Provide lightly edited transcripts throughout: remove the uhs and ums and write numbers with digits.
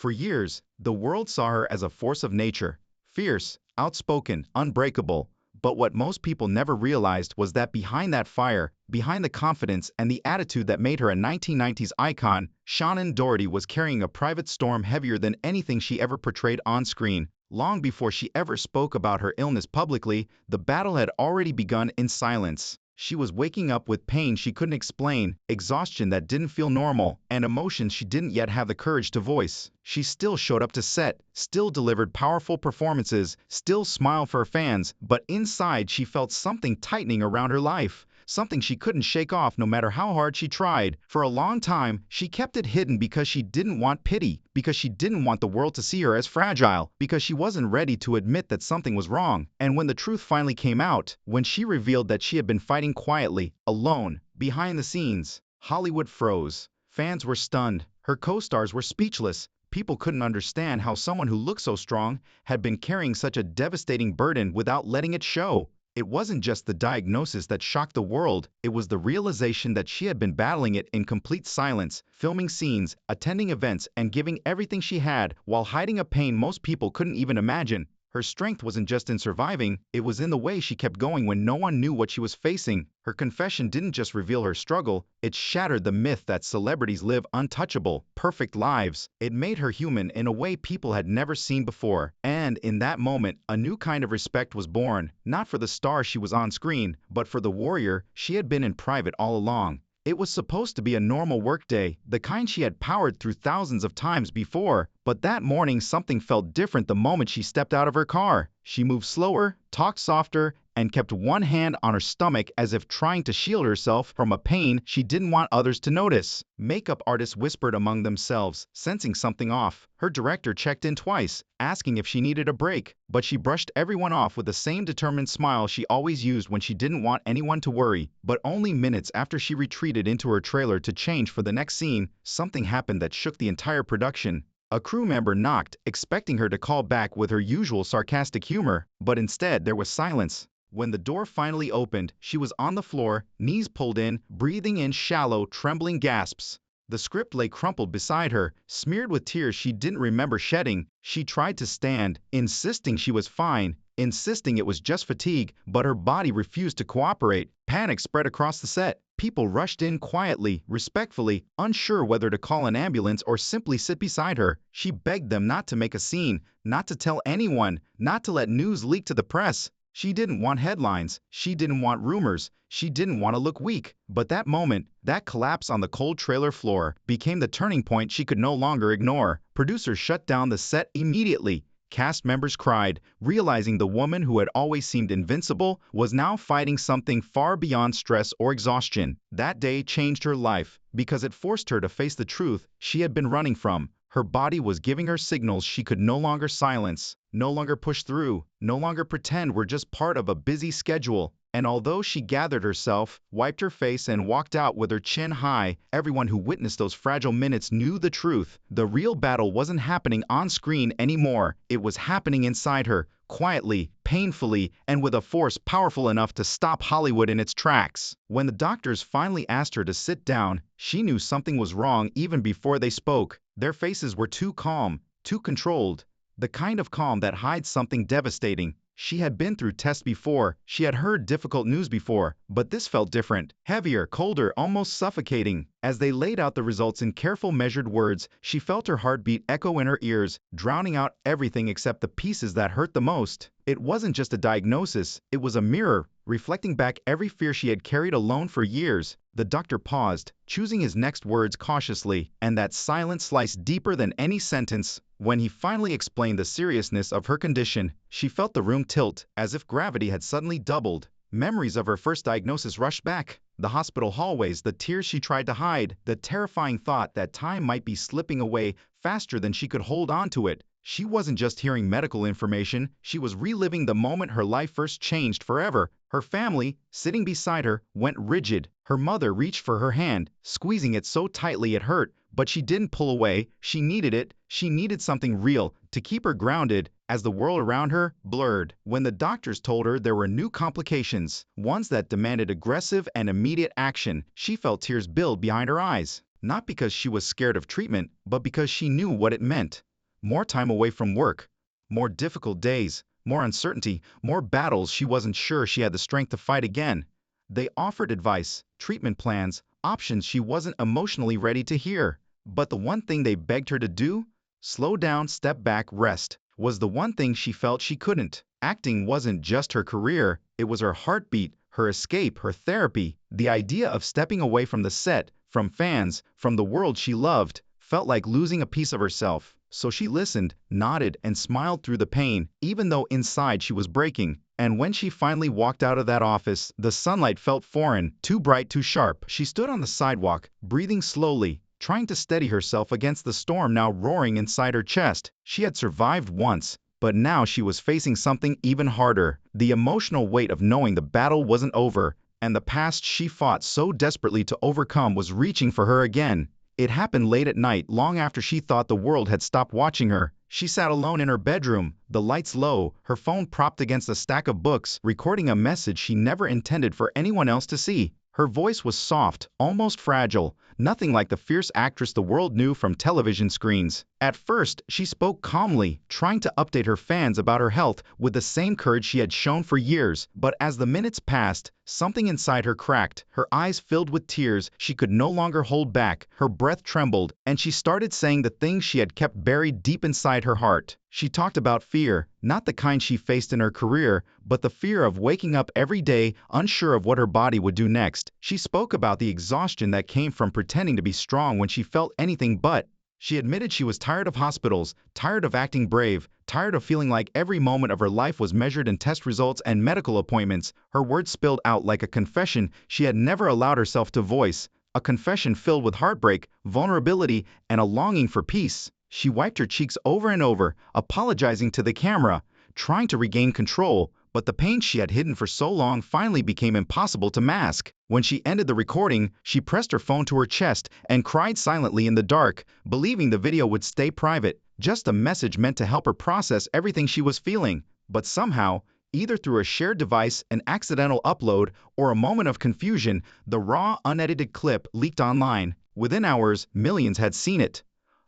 For years, the world saw her as a force of nature, fierce, outspoken, unbreakable. But what most people never realized was that behind that fire, behind the confidence and the attitude that made her a 1990s icon, Shannen Doherty was carrying a private storm heavier than anything she ever portrayed on screen. Long before she ever spoke about her illness publicly, the battle had already begun in silence. She was waking up with pain she couldn't explain, exhaustion that didn't feel normal, and emotions she didn't yet have the courage to voice. She still showed up to set, still delivered powerful performances, still smiled for her fans, but inside she felt something tightening around her life. Something she couldn't shake off no matter how hard she tried. For a long time, she kept it hidden because she didn't want pity, because she didn't want the world to see her as fragile, because she wasn't ready to admit that something was wrong. And when the truth finally came out, when she revealed that she had been fighting quietly, alone, behind the scenes, Hollywood froze. Fans were stunned. Her co-stars were speechless. People couldn't understand how someone who looked so strong had been carrying such a devastating burden without letting it show. It wasn't just the diagnosis that shocked the world, it was the realization that she had been battling it in complete silence, filming scenes, attending events, and giving everything she had, while hiding a pain most people couldn't even imagine. Her strength wasn't just in surviving, it was in the way she kept going when no one knew what she was facing. Her confession didn't just reveal her struggle, it shattered the myth that celebrities live untouchable, perfect lives. It made her human in a way people had never seen before. And in that moment, a new kind of respect was born, not for the star she was on screen, but for the warrior she had been in private all along. It was supposed to be a normal workday, the kind she had powered through thousands of times before. But that morning something felt different the moment she stepped out of her car. She moved slower, talked softer, and kept one hand on her stomach as if trying to shield herself from a pain she didn't want others to notice. Makeup artists whispered among themselves, sensing something off. Her director checked in twice, asking if she needed a break, but she brushed everyone off with the same determined smile she always used when she didn't want anyone to worry. But only minutes after she retreated into her trailer to change for the next scene, something happened that shook the entire production. A crew member knocked, expecting her to call back with her usual sarcastic humor, but instead there was silence. When the door finally opened, she was on the floor, knees pulled in, breathing in shallow, trembling gasps. The script lay crumpled beside her, smeared with tears she didn't remember shedding. She tried to stand, insisting she was fine, insisting it was just fatigue, but her body refused to cooperate. Panic spread across the set. People rushed in quietly, respectfully, unsure whether to call an ambulance or simply sit beside her. She begged them not to make a scene, not to tell anyone, not to let news leak to the press. She didn't want headlines, she didn't want rumors, she didn't want to look weak. But that moment, that collapse on the cold trailer floor, became the turning point she could no longer ignore. Producers shut down the set immediately. Cast members cried, realizing the woman who had always seemed invincible was now fighting something far beyond stress or exhaustion. That day changed her life, because it forced her to face the truth she had been running from. Her body was giving her signals she could no longer silence, no longer push through, no longer pretend we're just part of a busy schedule. And although she gathered herself, wiped her face and walked out with her chin high, everyone who witnessed those fragile minutes knew the truth. The real battle wasn't happening on screen anymore. It was happening inside her, quietly, painfully, and with a force powerful enough to stop Hollywood in its tracks. When the doctors finally asked her to sit down, she knew something was wrong even before they spoke. Their faces were too calm, too controlled. The kind of calm that hides something devastating. She had been through tests before, she had heard difficult news before, but this felt different, heavier, colder, almost suffocating. As they laid out the results in careful, measured words, she felt her heartbeat echo in her ears, drowning out everything except the pieces that hurt the most. It wasn't just a diagnosis, it was a mirror, reflecting back every fear she had carried alone for years. The doctor paused, choosing his next words cautiously, and that silence sliced deeper than any sentence. When he finally explained the seriousness of her condition, she felt the room tilt, as if gravity had suddenly doubled. Memories of her first diagnosis rushed back. The hospital hallways, the tears she tried to hide, the terrifying thought that time might be slipping away faster than she could hold on to it. She wasn't just hearing medical information, she was reliving the moment her life first changed forever. Her family, sitting beside her, went rigid. Her mother reached for her hand, squeezing it so tightly it hurt, but she didn't pull away. She needed it. She needed something real to keep her grounded as the world around her blurred. When the doctors told her there were new complications, ones that demanded aggressive and immediate action, she felt tears build behind her eyes. Not because she was scared of treatment, but because she knew what it meant. more time away from work, more difficult days, more uncertainty, more battles she wasn't sure she had the strength to fight again. They offered advice, treatment plans, options she wasn't emotionally ready to hear. But the one thing they begged her to do, slow down, step back, rest, was the one thing she felt she couldn't. Acting wasn't just her career, it was her heartbeat, her escape, her therapy. The idea of stepping away from the set, from fans, from the world she loved, felt like losing a piece of herself. So she listened, nodded, and smiled through the pain, even though inside she was breaking. And when she finally walked out of that office, the sunlight felt foreign, too bright, too sharp. She stood on the sidewalk, breathing slowly, trying to steady herself against the storm now roaring inside her chest. She had survived once, but now she was facing something even harder. The emotional weight of knowing the battle wasn't over, and the past she fought so desperately to overcome was reaching for her again. It happened late at night, long after she thought the world had stopped watching her. She sat alone in her bedroom, the lights low, her phone propped against a stack of books, recording a message she never intended for anyone else to see. Her voice was soft, almost fragile, nothing like the fierce actress the world knew from television screens. At first, she spoke calmly, trying to update her fans about her health with the same courage she had shown for years. But as the minutes passed, something inside her cracked. Her eyes filled with tears she could no longer hold back. Her breath trembled, and she started saying the things she had kept buried deep inside her heart. She talked about fear, not the kind she faced in her career, but the fear of waking up every day unsure of what her body would do next. She spoke about the exhaustion that came from pretending to be strong when she felt anything but. She admitted she was tired of hospitals, tired of acting brave, tired of feeling like every moment of her life was measured in test results and medical appointments. Her words spilled out like a confession she had never allowed herself to voice, a confession filled with heartbreak, vulnerability, and a longing for peace. She wiped her cheeks over and over, apologizing to the camera, trying to regain control, but the pain she had hidden for so long finally became impossible to mask. When she ended the recording, she pressed her phone to her chest and cried silently in the dark, believing the video would stay private, just a message meant to help her process everything she was feeling. But somehow, either through a shared device, an accidental upload, or a moment of confusion, the raw, unedited clip leaked online. Within hours, millions had seen it.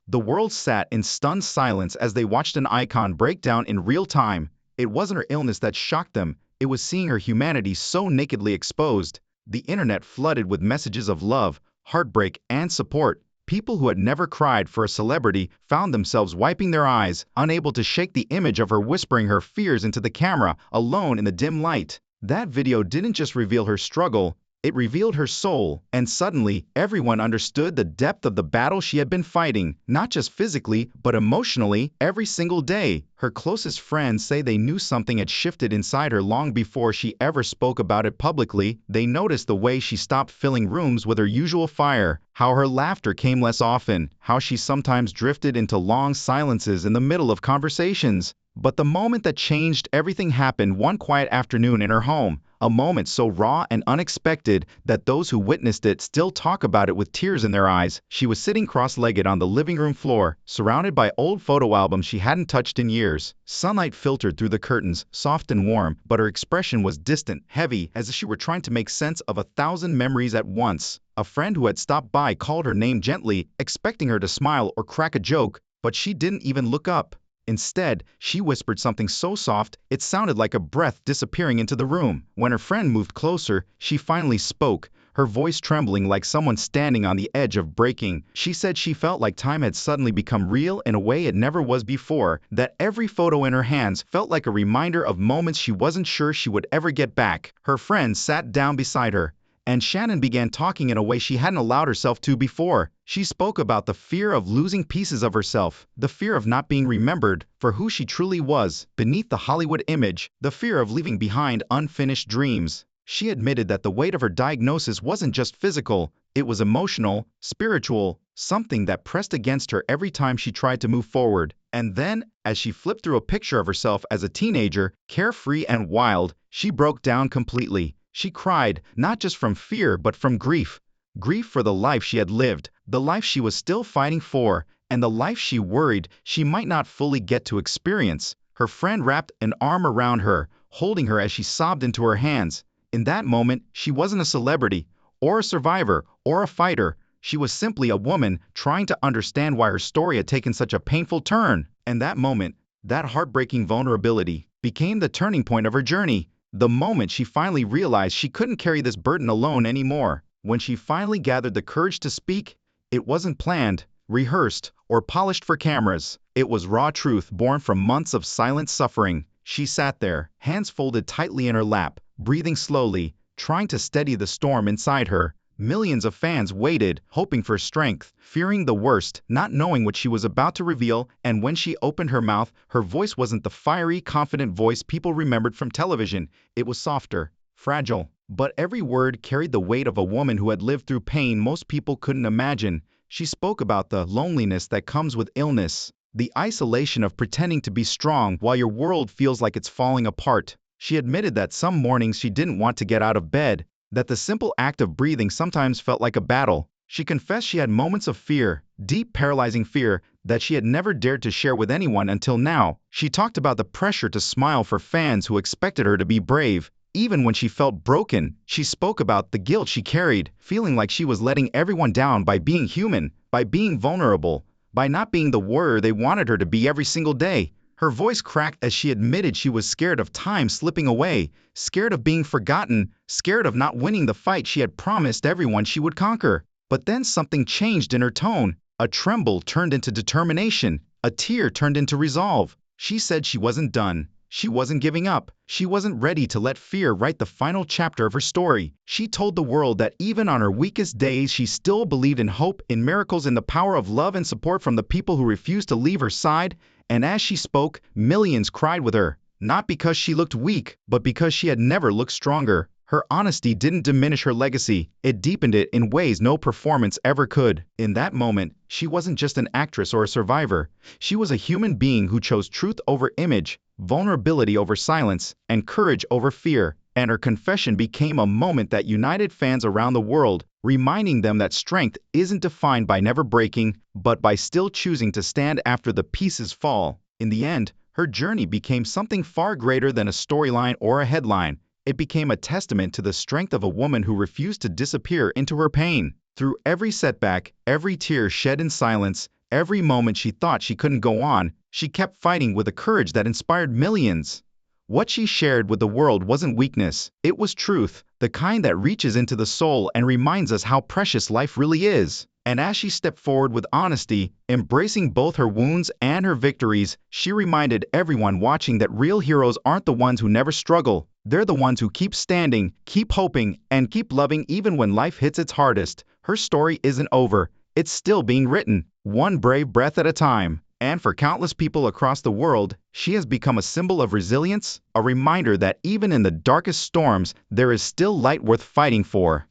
The world sat in stunned silence as they watched an icon break down in real time. It wasn't her illness that shocked them, it was seeing her humanity so nakedly exposed. The internet flooded with messages of love, heartbreak, and support. People who had never cried for a celebrity found themselves wiping their eyes, unable to shake the image of her whispering her fears into the camera, alone in the dim light. That video didn't just reveal her struggle, it revealed her soul, and suddenly, everyone understood the depth of the battle she had been fighting, not just physically, but emotionally, every single day. Her closest friends say they knew something had shifted inside her long before she ever spoke about it publicly. They noticed the way she stopped filling rooms with her usual fire, how her laughter came less often, how she sometimes drifted into long silences in the middle of conversations. But the moment that changed everything happened one quiet afternoon in her home, a moment so raw and unexpected that those who witnessed it still talk about it with tears in their eyes. She was sitting cross-legged on the living room floor, surrounded by old photo albums she hadn't touched in years. Sunlight filtered through the curtains, soft and warm, but her expression was distant, heavy, as if she were trying to make sense of 1,000 memories at once. A friend who had stopped by called her name gently, expecting her to smile or crack a joke, but she didn't even look up. Instead, she whispered something so soft, it sounded like a breath disappearing into the room. When her friend moved closer, she finally spoke, her voice trembling like someone standing on the edge of breaking. She said she felt like time had suddenly become real in a way it never was before, that every photo in her hands felt like a reminder of moments she wasn't sure she would ever get back. Her friend sat down beside her, and Shannen began talking in a way she hadn't allowed herself to before. She spoke about the fear of losing pieces of herself, the fear of not being remembered for who she truly was beneath the Hollywood image, the fear of leaving behind unfinished dreams. She admitted that the weight of her diagnosis wasn't just physical, it was emotional, spiritual, something that pressed against her every time she tried to move forward. And then, as she flipped through a picture of herself as a teenager, carefree and wild, she broke down completely. She cried, not just from fear but from grief. Grief for the life she had lived, the life she was still fighting for, and the life she worried she might not fully get to experience. Her friend wrapped an arm around her, holding her as she sobbed into her hands. In that moment, she wasn't a celebrity, or a survivor, or a fighter. She was simply a woman trying to understand why her story had taken such a painful turn. And that moment, that heartbreaking vulnerability, became the turning point of her journey. The moment she finally realized she couldn't carry this burden alone anymore. When she finally gathered the courage to speak, it wasn't planned, rehearsed, or polished for cameras. It was raw truth born from months of silent suffering. She sat there, hands folded tightly in her lap, breathing slowly, trying to steady the storm inside her. Millions of fans waited, hoping for strength, fearing the worst, not knowing what she was about to reveal, and when she opened her mouth, her voice wasn't the fiery, confident voice people remembered from television. It was softer, fragile, but every word carried the weight of a woman who had lived through pain most people couldn't imagine. She spoke about the loneliness that comes with illness, the isolation of pretending to be strong while your world feels like it's falling apart. She admitted that some mornings she didn't want to get out of bed, that the simple act of breathing sometimes felt like a battle. She confessed she had moments of fear, deep paralyzing fear, that she had never dared to share with anyone until now. She talked about the pressure to smile for fans who expected her to be brave. Even when she felt broken, she spoke about the guilt she carried, feeling like she was letting everyone down by being human, by being vulnerable, by not being the warrior they wanted her to be every single day. Her voice cracked as she admitted she was scared of time slipping away, scared of being forgotten, scared of not winning the fight she had promised everyone she would conquer. But then something changed in her tone. A tremble turned into determination, a tear turned into resolve. She said she wasn't done. She wasn't giving up. She wasn't ready to let fear write the final chapter of her story. She told the world that even on her weakest days, she still believed in hope, in miracles, in the power of love and support from the people who refused to leave her side. And as she spoke, millions cried with her, not because she looked weak, but because she had never looked stronger. Her honesty didn't diminish her legacy, it deepened it in ways no performance ever could. In that moment, she wasn't just an actress or a survivor. She was a human being who chose truth over image, vulnerability over silence, and courage over fear. And her confession became a moment that united fans around the world, reminding them that strength isn't defined by never breaking, but by still choosing to stand after the pieces fall. In the end, her journey became something far greater than a storyline or a headline. It became a testament to the strength of a woman who refused to disappear into her pain. Through every setback, every tear shed in silence, every moment she thought she couldn't go on, she kept fighting with a courage that inspired millions. What she shared with the world wasn't weakness, it was truth, the kind that reaches into the soul and reminds us how precious life really is. And as she stepped forward with honesty, embracing both her wounds and her victories, she reminded everyone watching that real heroes aren't the ones who never struggle. They're the ones who keep standing, keep hoping, and keep loving even when life hits its hardest. Her story isn't over. It's still being written, one brave breath at a time. And for countless people across the world, she has become a symbol of resilience, a reminder that even in the darkest storms, there is still light worth fighting for.